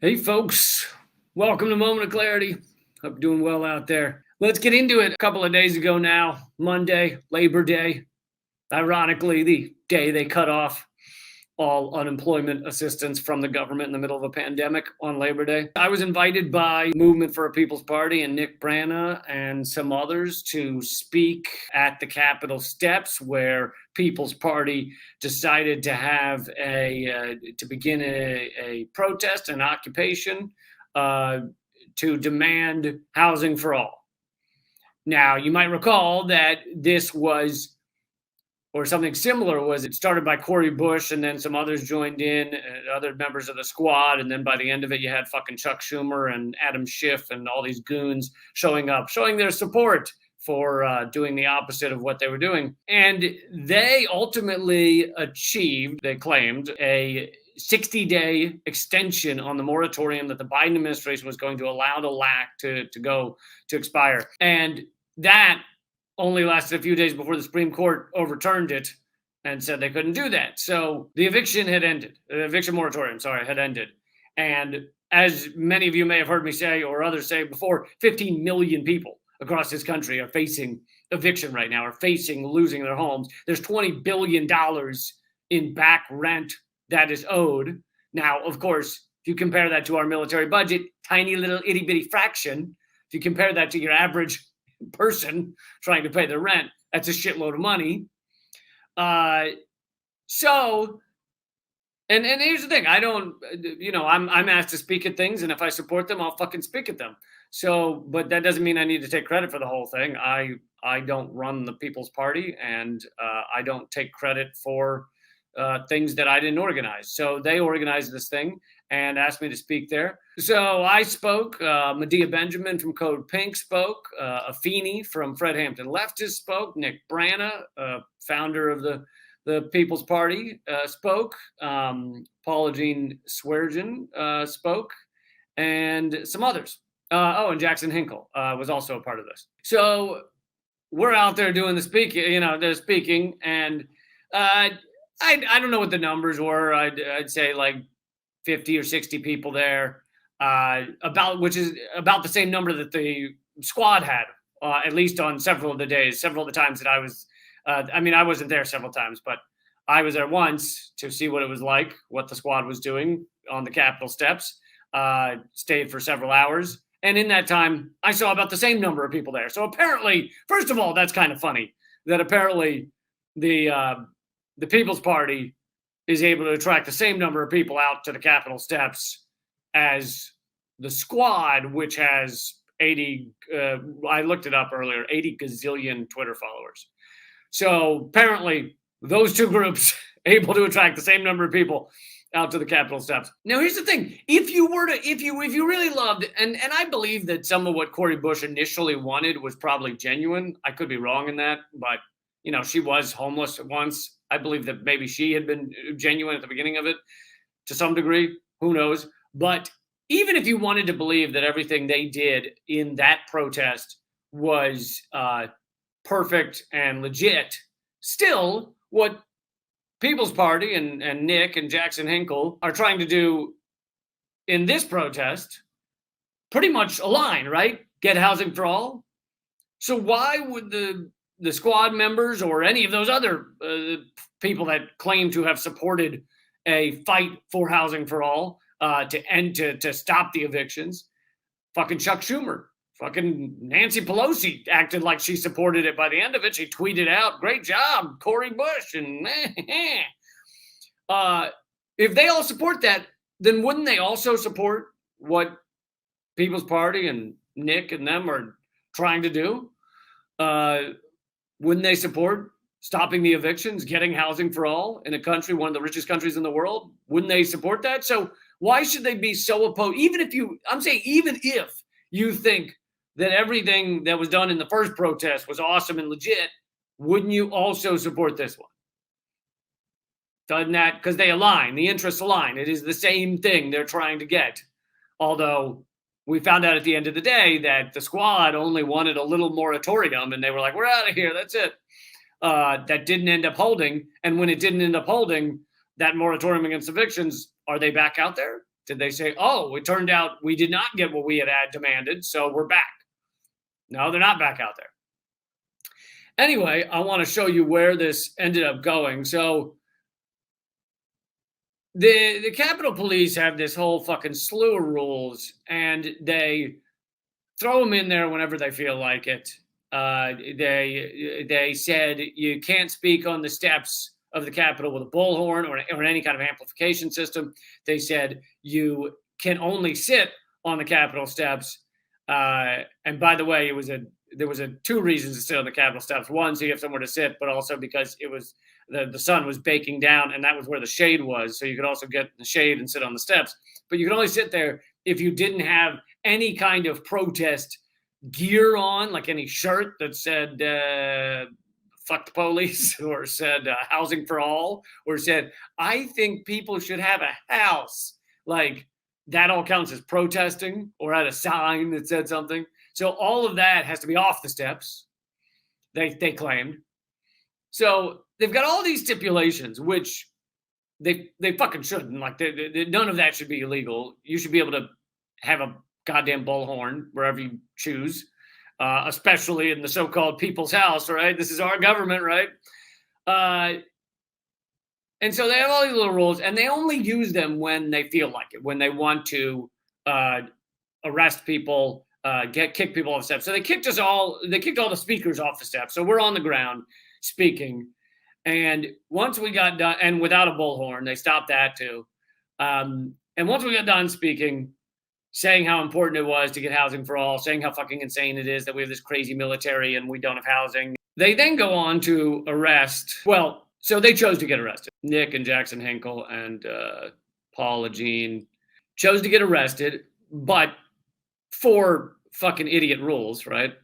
Hey, folks. Welcome to Moment of Clarity. Hope you're doing well out there. Let's get into it. A couple of days ago now, Monday, Labor Day, ironically, the day they cut off all unemployment assistance from the government in the middle of a pandemic on Labor Day. I was invited by Movement for a People's Party and Nick Brana and some others to speak at the Capitol steps, where People's Party decided to have to begin a protest, an occupation, to demand housing for all. Now, you might recall that this was, or something similar was, it started by Cori Bush and then some others joined in, other members of the squad. And then by the end of it, you had fucking Chuck Schumer and Adam Schiff and all these goons showing up, showing their support for doing the opposite of what they were doing. And they ultimately achieved, they claimed, a 60-day extension on the moratorium that the Biden administration was going to allow the LAC to expire. And that only lasted a few days before the Supreme Court overturned it and said they couldn't do that. So the eviction had ended. The eviction moratorium, had ended. And as many of you may have heard me say, or others say before, 15 million people across this country are facing eviction right now, are facing losing their homes. There's $20 billion in back rent that is owed. Now, of course, if you compare that to our military budget, tiny little itty bitty fraction. If you compare that to your average person trying to pay their rent, that's a shitload of money. And here's the thing, I don't, I'm asked to speak at things, and if I support them, I'll fucking speak at them. So, but that doesn't mean I need to take credit for the whole thing. I don't run the People's Party, and I don't take credit for things that I didn't organize. So they organized this thing and asked me to speak there. So I spoke. Medea Benjamin from Code Pink spoke. Afeni from Fred Hampton Leftist spoke. Nick Brana, founder of the People's Party, spoke. Paula Jean Swearengin spoke, and some others. And Jackson Hinkle was also a part of this. So we're out there doing the speaking. They're speaking, and I don't know what the numbers were. I'd say like 50 or 60 people there, which is about the same number that the squad had, at least on several of the days, several of the times that I was. I wasn't there several times, but I was there once to see what it was like, what the squad was doing on the Capitol steps. Stayed for several hours. And in that time, I saw about the same number of people there. So apparently, first of all, that's kind of funny that apparently the People's Party is able to attract the same number of people out to the Capitol steps as the squad, which has 80, I looked it up earlier, 80 gazillion Twitter followers. So apparently those two groups able to attract the same number of people out to the Capitol steps. Now, here's the thing. If you really loved, and I believe that some of what Cori Bush initially wanted was probably genuine. I could be wrong in that, but she was homeless once. I believe that maybe she had been genuine at the beginning of it to some degree. Who knows? But even if you wanted to believe that everything they did in that protest was perfect and legit, still what People's Party and Nick and Jackson Hinkle are trying to do in this protest pretty much align, right? Get housing for all. So why would the squad members or any of those other people that claim to have supported a fight for housing for all to stop the evictions, fucking Chuck Schumer, fucking Nancy Pelosi acted like she supported it by the end of it. She tweeted out, "Great job, Cori Bush." And if they all support that, then wouldn't they also support what People's Party and Nick and them are trying to do? Wouldn't they support stopping the evictions, getting housing for all in a country, one of the richest countries in the world? Wouldn't they support that? So why should they be so opposed? Even if you think that everything that was done in the first protest was awesome and legit, wouldn't you also support this one? Doesn't that, because they align, the interests align. It is the same thing they're trying to get. Although we found out at the end of the day that the squad only wanted a little moratorium, and they were like, "We're out of here, that's it." That didn't end up holding. And when it didn't end up holding, that moratorium against evictions, are they back out there? Did they say, oh, it turned out we did not get what we had demanded, so we're back? No, they're not back out there. Anyway, I want to show you where this ended up going. So the Capitol Police have this whole fucking slew of rules, and they throw them in there whenever they feel like it. They said you can't speak on the steps of the Capitol with a bullhorn or any kind of amplification system. They said you can only sit on the Capitol steps. And by the way, there was two reasons to sit on the Capitol steps. One, so you have somewhere to sit, but also because it was the sun was baking down, and that was where the shade was. So you could also get the shade and sit on the steps. But you could only sit there if you didn't have any kind of protest gear on, like any shirt that said fuck the police, or said housing for all, or said I think people should have a house. Like that all counts as protesting, or had a sign that said something. So all of that has to be off the steps, they claimed. So they've got all these stipulations, which they fucking shouldn't. Like none of that should be illegal. You should be able to have a goddamn bullhorn wherever you choose, especially in the so-called people's house, right? This is our government, right? And so they have all these little rules, and they only use them when they feel like it, when they want to arrest people, kick people off the steps. So they kicked all the speakers off the steps. So we're on the ground speaking. And once we got done, and without a bullhorn, they stopped that too. And once we got done speaking, saying how important it was to get housing for all, saying how fucking insane it is that we have this crazy military and we don't have housing, they then go on to arrest. Well, so they chose to get arrested. Nick and Jackson Hinkle and Paula Jean chose to get arrested, but for fucking idiot rules, right?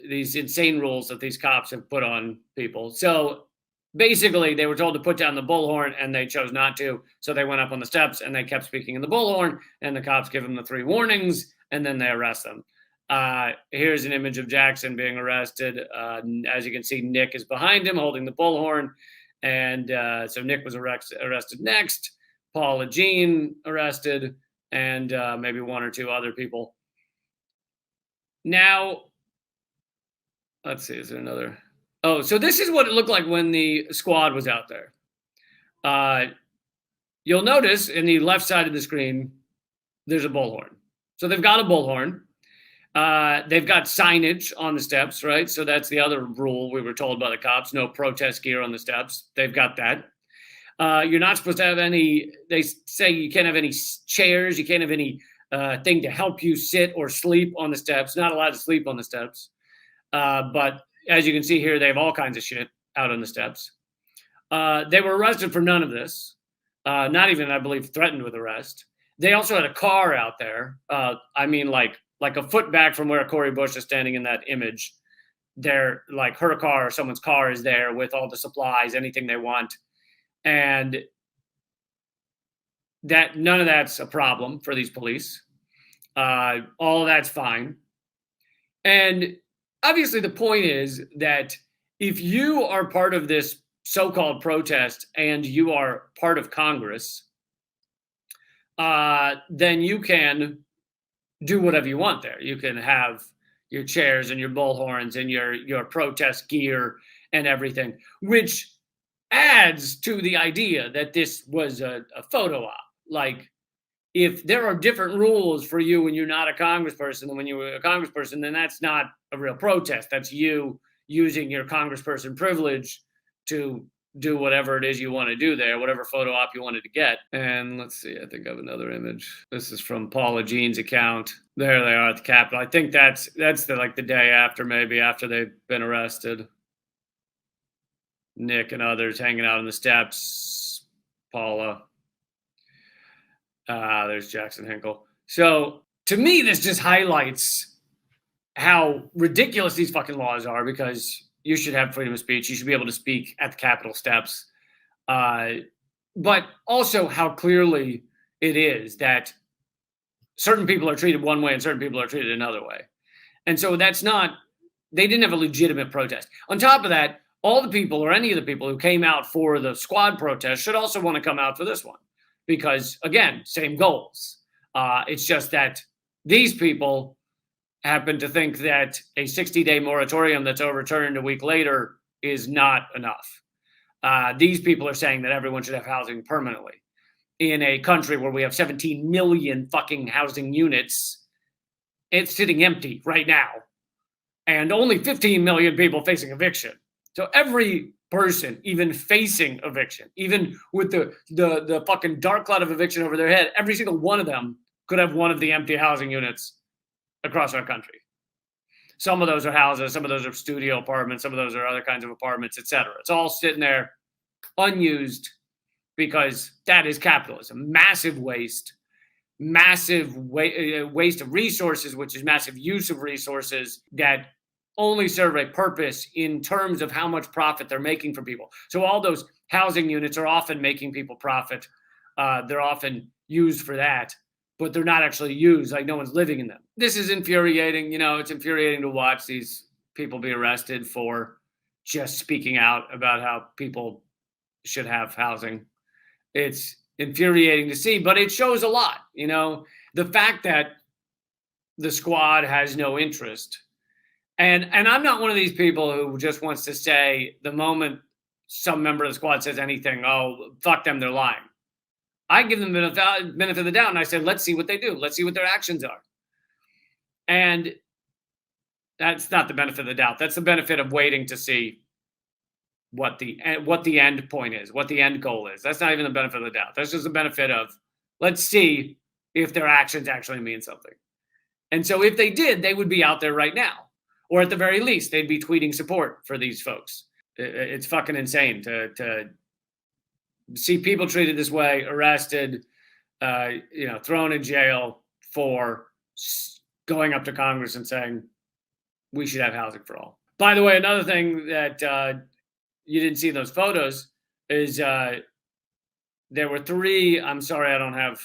These insane rules that these cops have put on people. So basically, they were told to put down the bullhorn, and they chose not to. So they went up on the steps, and they kept speaking in the bullhorn, and the cops give them the 3 warnings, and then they arrest them. Here's an image of Jackson being arrested. As you can see, Nick is behind him holding the bullhorn. And so Nick was arrested next. Paula Jean arrested, and maybe 1 or 2 other people. Now, let's see, is there another? Oh, so this is what it looked like when the squad was out there. You'll notice in the left side of the screen, there's a bullhorn. So they've got a bullhorn. They've got signage on the steps, right? So that's the other rule we were told by the cops, no protest gear on the steps. They've got that. You're not supposed to have any, they say you can't have any chairs. You can't have any thing to help you sit or sleep on the steps. Not allowed to sleep on the steps. But as you can see here, they have all kinds of shit out on the steps. They were arrested for none of this. Not even, I believe, threatened with arrest. They also had a car out there. I mean, like a foot back from where Cori Bush is standing in that image. They're like her car or someone's car is there with all the supplies, anything they want. And that none of that's a problem for these police. All of that's fine. And obviously the point is that if you are part of this so-called protest and you are part of Congress, then you can do whatever you want there. You can have your chairs and your bullhorns and your protest gear and everything, which adds to the idea that this was a photo op. Like, if there are different rules for you when you're not a congressperson than when you're a congressperson, then that's not a real protest. That's you using your congressperson privilege to do whatever it is you want to do there, whatever photo op you wanted to get. And let's see, I think I have another image. This is from Paula Jean's account. There they are at the Capitol. I think that's the day after, maybe after they've been arrested. Nick and others hanging out on the steps. Paula. There's Jackson Hinkle. So to me, this just highlights how ridiculous these fucking laws are, because you should have freedom of speech. You should be able to speak at the Capitol steps. But also how clearly it is that certain people are treated one way and certain people are treated another way. And so they didn't have a legitimate protest. On top of that, all the people or any of the people who came out for the squad protest should also want to come out for this one. because, again, same goals. It's just that these people happen to think that a 60-day moratorium that's overturned a week later is not enough. These people are saying that everyone should have housing permanently in a country where we have 17 million fucking housing units. It's sitting empty right now, and only 15 million people facing eviction. So every person, even facing eviction, even with the fucking dark cloud of eviction over their head, every single one of them could have one of the empty housing units across our country. Some of those are houses, some of those are studio apartments, some of those are other kinds of apartments, etc. It's all sitting there unused because that is capitalism. Massive waste of resources, which is massive use of resources that only serve a purpose in terms of how much profit they're making for people. So all those housing units are often making people profit. They're often used for that, but they're not actually used. Like, no one's living in them. This is infuriating. You know, it's infuriating to watch these people be arrested for just speaking out about how people should have housing. It's infuriating to see, but it shows a lot. You know, the fact that the squad has no interest. And I'm not one of these people who just wants to say the moment some member of the squad says anything, oh, fuck them, they're lying. I give them the benefit of the doubt, and I said, let's see what they do. Let's see what their actions are. And that's not the benefit of the doubt. That's the benefit of waiting to see what the end point is, what the end goal is. That's not even the benefit of the doubt. That's just the benefit of, let's see if their actions actually mean something. And so if they did, they would be out there right now. Or at the very least, they'd be tweeting support for these folks. It's fucking insane to see people treated this way, arrested, thrown in jail for going up to Congress and saying, we should have housing for all. By the way, another thing that you didn't see in those photos is there were three. I'm sorry, I don't have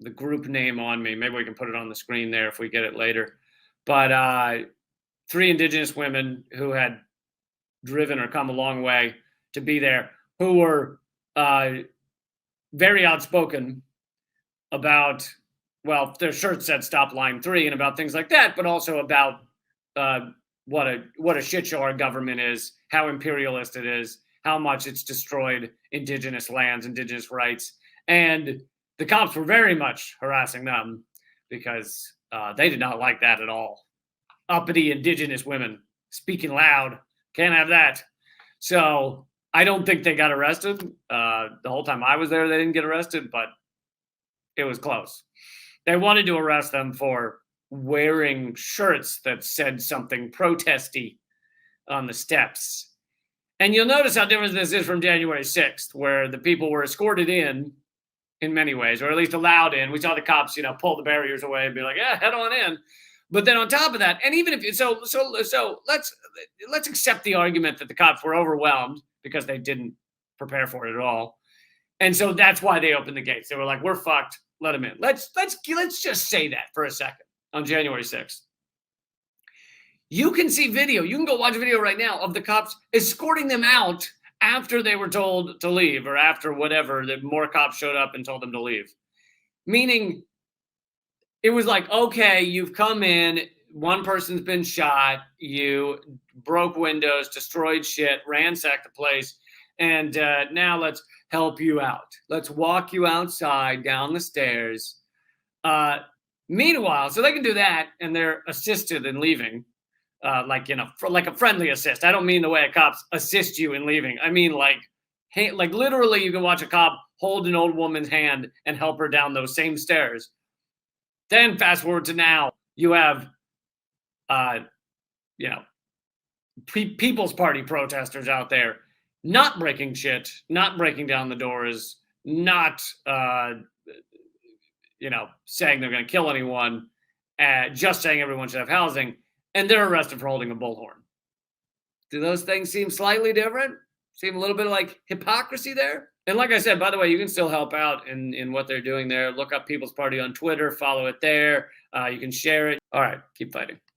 the group name on me. Maybe we can put it on the screen there if we get it later. But 3 Indigenous women who had driven or come a long way to be there, who were very outspoken about, well, their shirts said "Stop Line 3" and about things like that, but also about what a shit show our government is, how imperialist it is, how much it's destroyed Indigenous lands, Indigenous rights, and the cops were very much harassing them because they did not like that at all. Uppity Indigenous women speaking loud, can't have that. So I don't think they got arrested. The whole time I was there, they didn't get arrested, but it was close. They wanted to arrest them for wearing shirts that said something protesty on the steps. And you'll notice how different this is from January 6th, where the people were escorted in many ways, or at least allowed in. We saw the cops, pull the barriers away and be like, yeah, head on in. But then on top of that, and even if so let's accept the argument that the cops were overwhelmed because they didn't prepare for it at all. And so that's why they opened the gates. They were like, we're fucked, let them in. Let's just say that for a second on January 6th. You can see video, you can go watch a video right now of the cops escorting them out after they were told to leave, or after whatever, that more cops showed up and told them to leave. Meaning, it was like, okay, you've come in, one person's been shot, you broke windows, destroyed shit, ransacked the place, and now let's help you out. Let's walk you outside, down the stairs. Meanwhile, so they can do that, and they're assisted in leaving, like a friendly assist. I don't mean the way a cop assists you in leaving. I mean like literally you can watch a cop hold an old woman's hand and help her down those same stairs. Then fast forward to now, you have, People's Party protesters out there not breaking shit, not breaking down the doors, not, saying they're going to kill anyone, just saying everyone should have housing, and they're arrested for holding a bullhorn. Do those things seem slightly different? Seem a little bit like hypocrisy there? And like I said, by the way, you can still help out in what they're doing there. Look up People's Party on Twitter, follow it there. You can share it. All right, keep fighting.